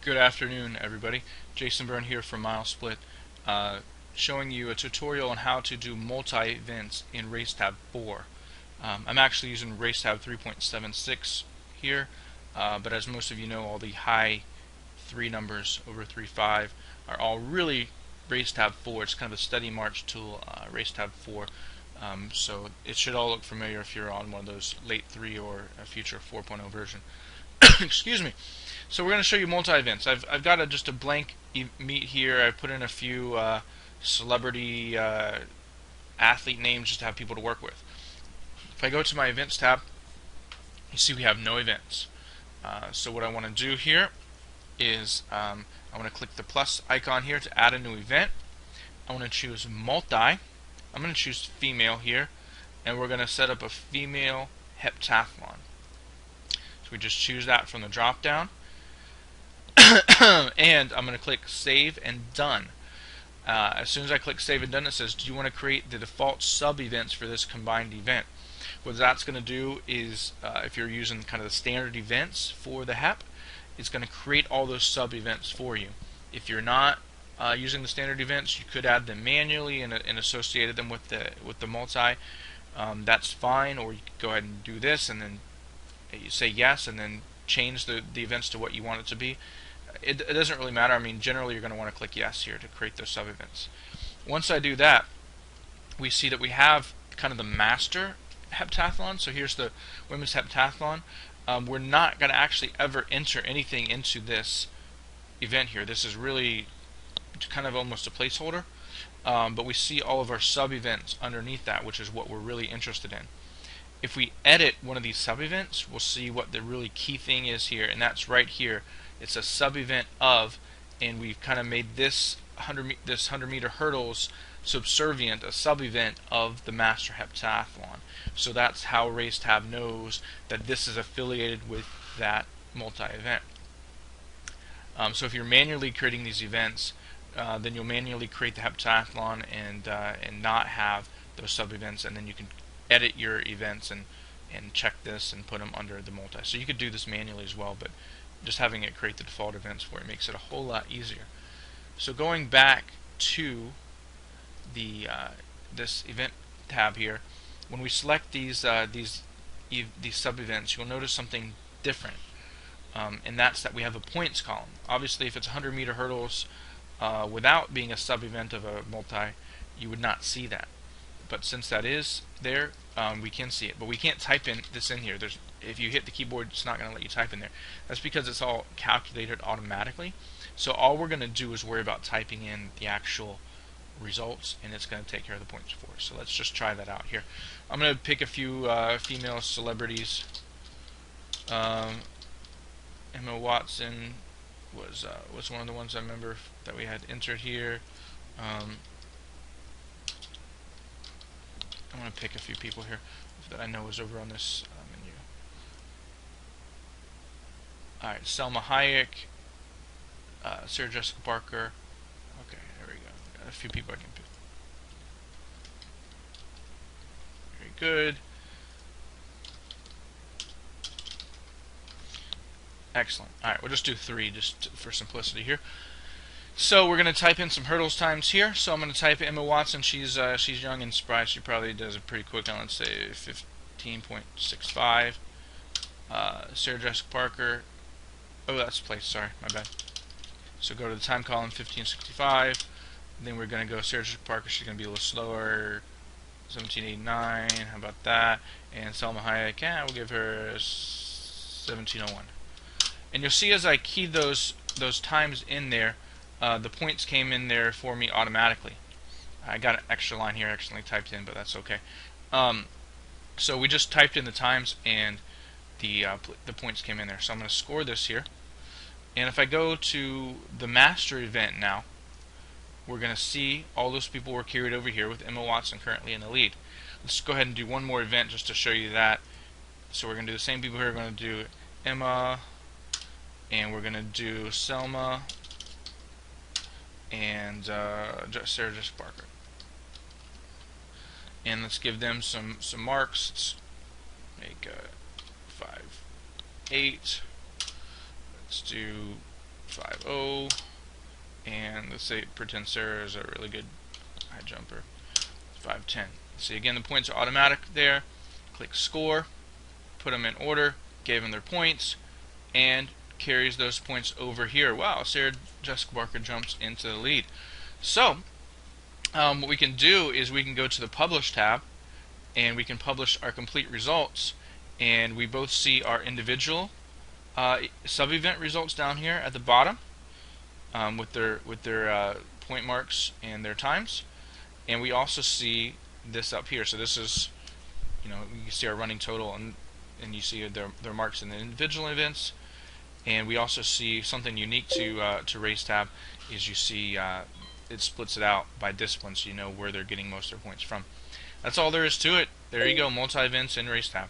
Good afternoon, everybody. Jason Byrne here from MileSplit, showing you a tutorial on how to do multi-events in RaceTab 4. I'm actually using RaceTab 3.76 here, but as most of you know, all the high 3 numbers over 3.5 are all really RaceTab 4. It's kind of a steady march tool, RaceTab 4. So it should all look familiar if you're on one of those late 3 or a future 4.0 version. Excuse me. So we're going to show you multi-events. I've got just a blank meet here. I've put in a few celebrity athlete names just to have people to work with. If I go to my events tab, you see we have no events. So what I want to do here is I want to click the plus icon here to add a new event. I want to choose multi. I'm going to choose female here, and we're going to set up a female heptathlon. So we just choose that from the drop down. And I'm going to click Save and Done. As soon as I click Save and Done, it says, do you want to create the default sub-events for this combined event? What that's going to do is, if you're using kind of the standard events for the HEP, it's going to create all those sub-events for you. If you're not using the standard events, you could add them manually and associate them with the multi. That's fine, or you could go ahead and do this and then you say yes and then change the events to what you want it to be. It doesn't really matter. I mean, generally you're going to want to click yes here to create those sub-events. Once I do that, we see that we have kind of the master heptathlon. So here's the women's heptathlon. We're not going to actually ever enter anything into this event here. This is really kind of almost a placeholder, but we see all of our sub-events underneath that, which is what we're really interested in. If we edit one of these sub-events, we'll see what the really key thing is here, and that's right here. It's a sub-event of, and we've kind of made this 100-meter hurdles subservient a sub-event of the master heptathlon. So that's how RaceTab knows that this is affiliated with that multi-event. So if you're manually creating these events, then you'll manually create the heptathlon and not have those sub-events, and then you can edit your events and check this and put them under the multi. So you could do this manually as well, but just having it create the default events for it makes it a whole lot easier. So going back to the this event tab here, when we select these sub-events, you'll notice something different, and that's that we have a points column. Obviously, if it's 100-meter hurdles without being a sub-event of a multi, you would not see that. But since that is there, we can see it. But we can't type this in here. If you hit the keyboard, it's not going to let you type in there. That's because it's all calculated automatically. So all we're going to do is worry about typing in the actual results, and it's going to take care of the points for us. So let's just try that out here. I'm going to pick a few female celebrities. Emma Watson was one of the ones I remember that we had entered here. I'm going to pick a few people here that I know is over on this menu. Alright, Selma Hayek, Sarah Jessica Parker. Okay, there we go. Got a few people I can pick. Very good. Excellent. Alright, we'll just do 3 just for simplicity here. So we're going to type in some hurdles times here. So I'm going to type Emma Watson. She's young and spry. She probably does it pretty quick. Let's say 15.65. Sarah Jessica Parker. Oh, that's place. Sorry, my bad. So go to the time column 1565. Then we're going to go Sarah Jessica Parker. She's going to be a little slower. 1789. How about that? And Selma Hayek. Yeah, we'll give her 1701. And you'll see as I key those times in there, the points came in there for me automatically. I got an extra line here I accidentally typed in, but that's okay. So we just typed in the times and the points came in there. So I'm going to score this here. And if I go to the master event now, we're going to see all those people were carried over here with Emma Watson currently in the lead. Let's go ahead and do one more event just to show you that. So we're going to do the same people here. We're going to do Emma, and we're going to do Selma, and Sarah Jessica Parker. And let's give them some marks. Let's make 5, 8. Let's do 5-0, and let's say pretend Sarah is a really good high jumper, 5-10. See, again, the points are automatic there. Click score, put them in order, gave them their points, and carries those points over here. Wow, Sarah Jessica Barker jumps into the lead. So what we can do is we can go to the Publish tab, and we can publish our complete results, and we both see our individual sub-event results down here at the bottom with their point marks and their times, and we also see this up here. So this is, you can see our running total, and you see their marks in the individual events. And we also see something unique to RaceTab is you see it splits it out by discipline, so you know where they're getting most of their points from. That's all there is to it. There you go, MultiEvents in RaceTab.